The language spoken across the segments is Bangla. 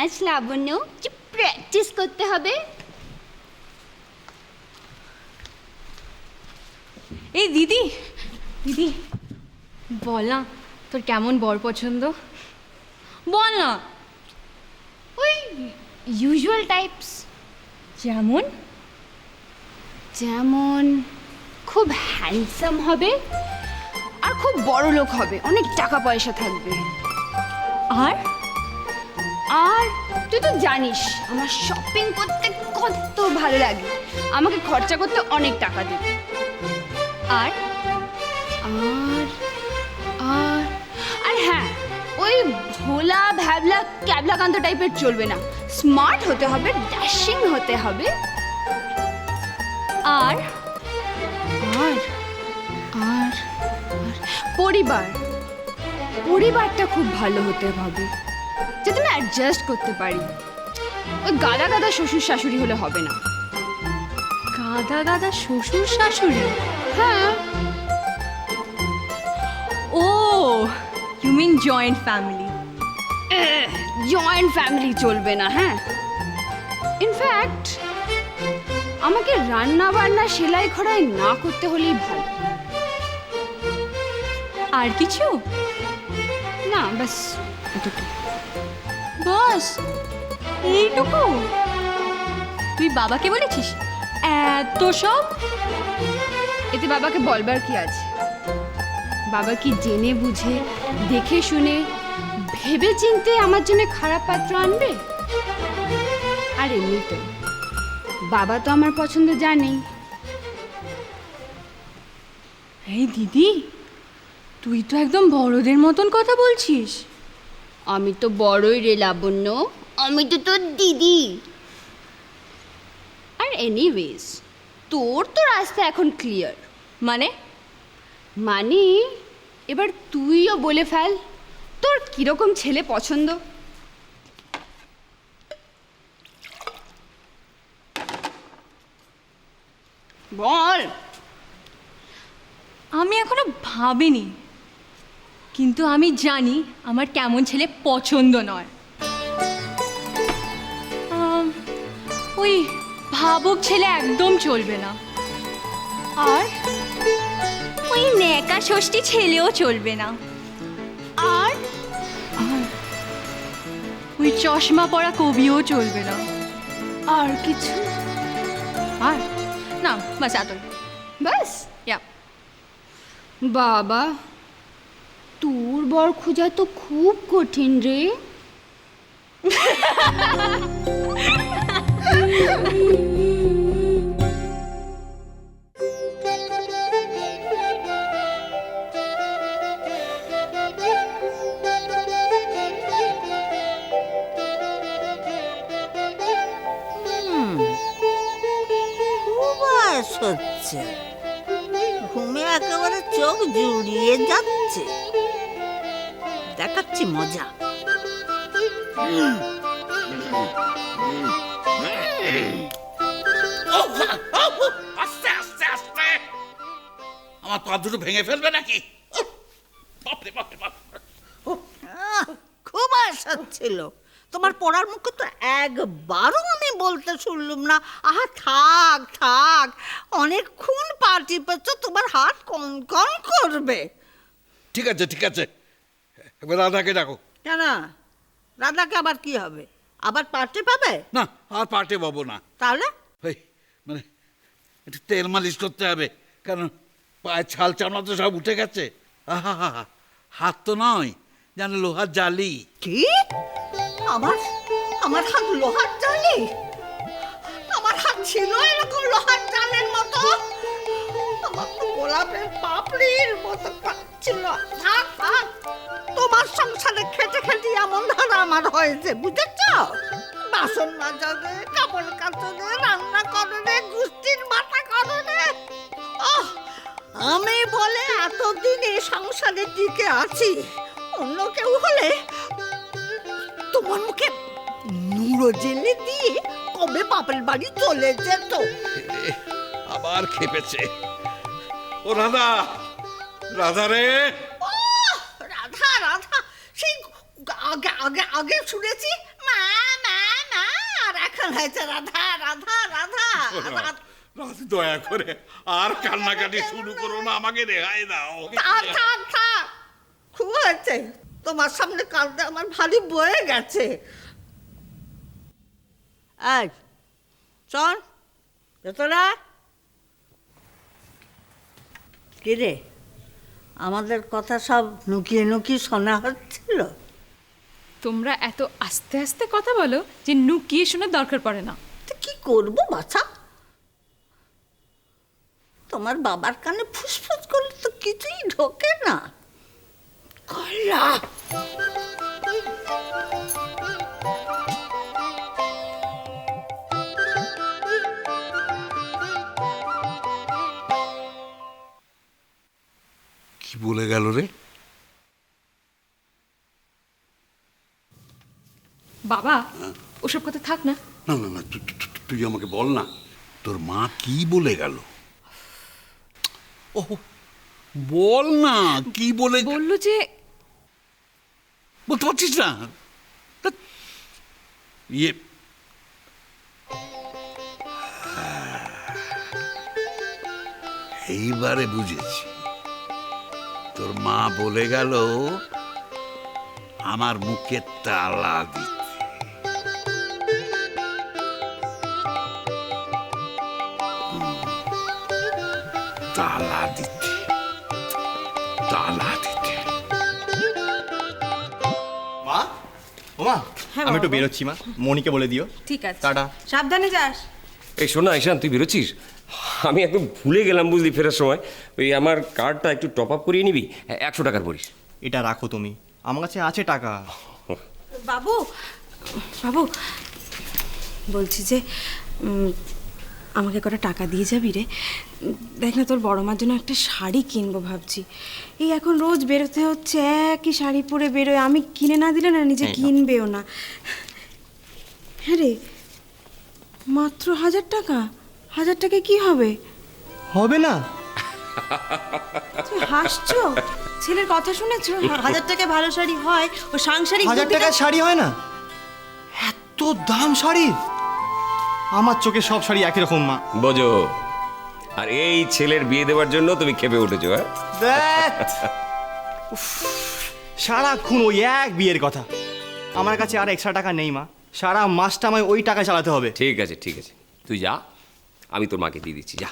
মাচ লাবণ্য, প্র্যাকটিস করতে হবে। এই দিদি, দিদি বল না তোর কেমন বর পছন্দ, বল না। ওই ইউজুয়াল টাইপস। যেমন? যেমন খুব হ্যান্ডসাম হবে, আর খুব বড় লোক হবে, অনেক টাকা পয়সা থাকবে। আর আর তুই তো জানিস আমার শপিং করতে কত ভালো লাগে, আমাকে খরচা করতে অনেক টাকা দেবে। আর আর আর আর হ্যাঁ, ওই ভোলা ভ্যাবলা ক্যাবলাকান্ত টাইপের চলবে না, স্মার্ট হতে হবে, ড্যাশিং হতে হবে। আর আর আর পরিবার, পরিবারটা খুব ভালো হতে হবে, যাতে আমি অ্যাডজাস্ট করতে পারি। ওই গাদা গাদা শ্বশুর শাশুড়ি হলে হবে না। গাদা গাদা শ্বশুর শাশুড়ি? হ্যাঁ। Oh you mean joint family? Joint family চলবে না। হ্যাঁ, ইনফ্যাক্ট আমাকে রান্না বান্না সেলাই খড়াই না করতে হলেই ভালো। আর কিছু না, বাস এটুকু। বস এইটুকু? তুই বাবাকে বলেছিস এত সব? এতে বাবাকে বলবার কি আছে? বাবা কি জেনে বুঝে দেখে শুনে ভেবে চিনতে আমার জন্য খারাপ পাত্র আনবে? আর এমনি তো বাবা তো আমার পছন্দ জানেই। এই দিদি, তুই তো একদম বড়দের মতন কথা বলছিস। আমি তো বড়ই রে লাবণ্য, আমি তো তোর দিদি। আর এনিওয়েজ, তোর তো রাস্তা এখন ক্লিয়ার। মানে? মানে এবার তুইও বলে ফেল তোর কিরকম ছেলে পছন্দ। বল। আমি এখনো ভাবিনি, কিন্তু আমি জানি আমার কেমন ছেলে পছন্দ নয়। ওই ভাবুক ছেলে একদম চলবে না, আর ওই ন্যাকা ষষ্ঠী ছেলেও চলবে না, আর ওই চশমা পরা কবিও চলবে না। আর কিছু? আর না, বাস এতই। বাস? ইয়া। বাবা, তোর বর খোঁজা তো খুব কঠিন রে। হচ্ছে ঘুমে একেবারে চোখ জুড়িয়ে যাচ্ছে। দেখাচ্ছি মজা। আস্তে আস্তে আস্তে, আমার পা দুটো ভেঙে ফেলবে নাকি? বাপরে বাপরে বাপ। খুব আশা ছিল তোমার পড়ার মুখে, তো একবারও আমি বলতে শুনলুম না। আহা থাক থাক, অনেকক্ষণ পা টিপেছ, তোমার হাত কনকন করবে। ঠিক আছে ঠিক আছে, এবার রাধাকে ডাকো। কেন? রাধাকে আবার কি হবে? আবার পা টিপাবে? না, আর পাটে পাবো না। তাহলে ওই মানে একটু তেল মালিশ করতে হবে, কারণ পায়ের ছাল চামড়া তো সব উঠে গেছে। আহা হা, হাত তো নয়, জানো লোহার জালি। কি? আমার আমার হাত লোহার জালি? আমার হাত ছিল এরকম লোহার জালের মতো? আমার তো গোলাপের পাপড়ির মতো ছিল। থাক থাক, তোমার সংসারে খেটে খেটে এমন ধারা আমার হয়েছে, বুঝেছ? বাসন মাজাবে, কাপড় কাচবে, রান্না করবে, গুষ্টির মাথা করবে। আমি বলে এতদিন এই সংসারে টিকে আছি, অন্য কেউ হলে তোমার মুখে নুরো জেলে দিয়ে কবে বাপের বাড়ি চলে যেত। আবার খেপেছে। ও রাধা, রাধা রে। রাধা রাধা, সেই আগে আগে আগে শুনেছি মা অপারেশন হয়েছে রাধা রাধা রাধা রাধা। দয়া করে আর কান্নাকাটি শুরু করো না, আমাকে রেহাই দাও। থাক থাক থাক, খুব হয়েছে, তোমার সামনে কাঁদতে আমার ভারী বয়ে গেছে। আজ চল ভেতরা। কিরে, আমাদের কথা সব লুকিয়ে লুকিয়ে শোনা হচ্ছিল? তোমরা এত আস্তে আস্তে কথা বলো যে নুকিয়ে শোনার দরকার পড়ে না। তো কি করবো বাছা, তোমার বাবার কানে ফুসফুস করলে তো কিছুই ঢোকে না। কলা কি বলে গেল রে? বাবা ওসব কথা থাক না। না না না, তুই আমাকে বল না, তোর মা কি বলে গেল? ও বল না, কি বলে? বললো যে বলতে পারছিস না? ধ্যাৎ। ইয়ে এইবারে বুঝেছি, তোর মা বলে গেল আমার মুখে তালা দিতে। তালা দিতে, তালা দিতে। মা, ও মা, আমি একটু বেরোচ্ছি মা, মনিকে বলে দিও। ঠিক আছে, টাটা। সাবধানে যাস। এই শোন না ঈশান, তুই বেরোচ্ছিস? আমি একদম ভুলে গেলাম বুঝলি, ফেরার সময় ওই আমার কার্ডটা একটু টপ আপ করিয়ে নিবি, 100 টাকার পড়িস। এটা রাখো তুমি, আমার কাছে আছে টাকা। বাবু, বাবু বলছি যে আমাকে কটা টাকা দিয়ে যাবি রে? দেখ না, তোর বড় মার জন্য একটা শাড়ি কিনবো ভাবছি। এই এখন রোজ বেরোতে হচ্ছে, একই শাড়ি পরে বেরোয়, আমি কিনে না দিলে না নিজে কিনবেও না। হ্যাঁ রে, মাত্র 1000 টাকা? 1000 টাকায় কি হবে? হবে না? তুই হাসছো? ছেলের কথা শুনেছো? 1000 টাকায় ভালো শাড়ি হয়? ও সাংসারিক 1000 টাকায় শাড়ি হয় না? এত দাম শাড়ির? আমার চোখে সব শাড়ি একই রকম মা। বোঝো, আর এই ছেলের বিয়ে দেওয়ার জন্য তুমি খেপে উঠেছো। হ্যাঁ, ধ্যাৎ। উফ, সারাক্ষণ ওই এক বিয়ের কথা। আমার কাছে আর এক্সট্রা টাকা নেই মা, সারা মাসটা আমায় ওই টাকা চালাতে হবে। ঠিক আছে ঠিক আছে, তুই যা, আমি তোর মাকে দিয়ে দিচ্ছি, যা।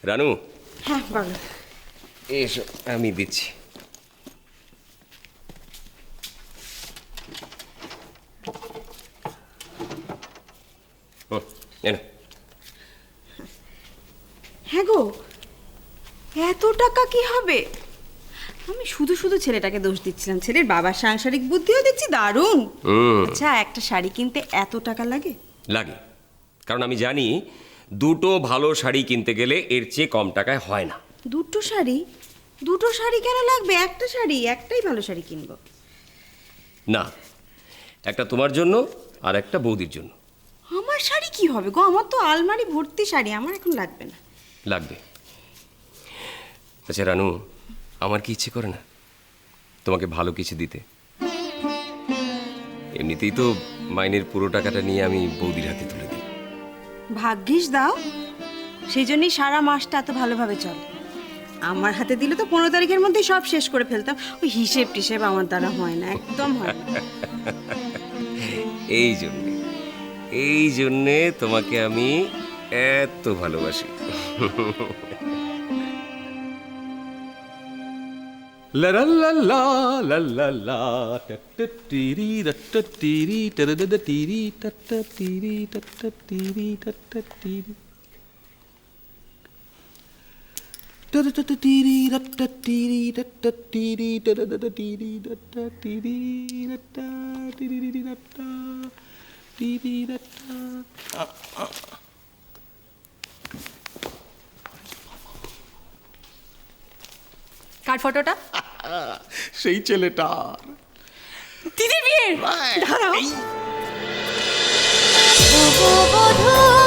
রানু, হ্যাঁ বলো। এসো আমি দিচ্ছি। এনো। হ্যাঁ গো, এত টাকা কি হবে? আমি শুধু শুধু ছেলেটাকে দোষ দিচ্ছিলাম, ছেলের বাবার সাংসারিক বুদ্ধিও দেখছি দারুণ। আচ্ছা, একটা শাড়ি কিনতে এত টাকা লাগে? লাগে, কারণ আমি জানি দুটো ভালো শাড়ি কিনতে গেলে এর চেয়ে কম টাকায় হয় না। দুটো শাড়ি? দুটো শাড়ি কেন লাগবে? একটা শাড়ি, একটাই ভালো শাড়ি কিনবো। না, একটা তোমার জন্য আর একটা বৌদির জন্য। আমার শাড়ি কি হবে গো? আমার তো আলমারি ভর্তি শাড়ি, আমার এখন লাগবে না। লাগবে। আচ্ছা রানু, আমার কি ইচ্ছে করে না তোমাকে ভালো কিছু দিতে? এমনিতেই তো মাইনের পুরো টাকাটা নিয়ে আমি বৌদির হাতে তুলে দিই। ভাগ্যিস দাও, সেই জন্যই সারা মাসটা এত ভালোভাবে চলে। আমার হাতে দিলে তো 15 তারিখের মধ্যেই সব শেষ করে ফেলতাম। ওই হিসেব টিসেব আমার দ্বারা হয় না, একদম হয় না। এই জন্যে তোমাকে আমি এত ভালোবাসি। La la la la la la la ta ta tiri ta ta tiri ta da da tiri ta ta tiri ta ta tiri ta ta tiri ta da ta tiri ta ta tiri ta ta tiri ta da da tiri ta ta tiri ta ta tiri ta ta tiri ta ta. কার ফটোটা? সেই ছেলেটার দিদির বিয়ে। দাঁড়াও। বধূ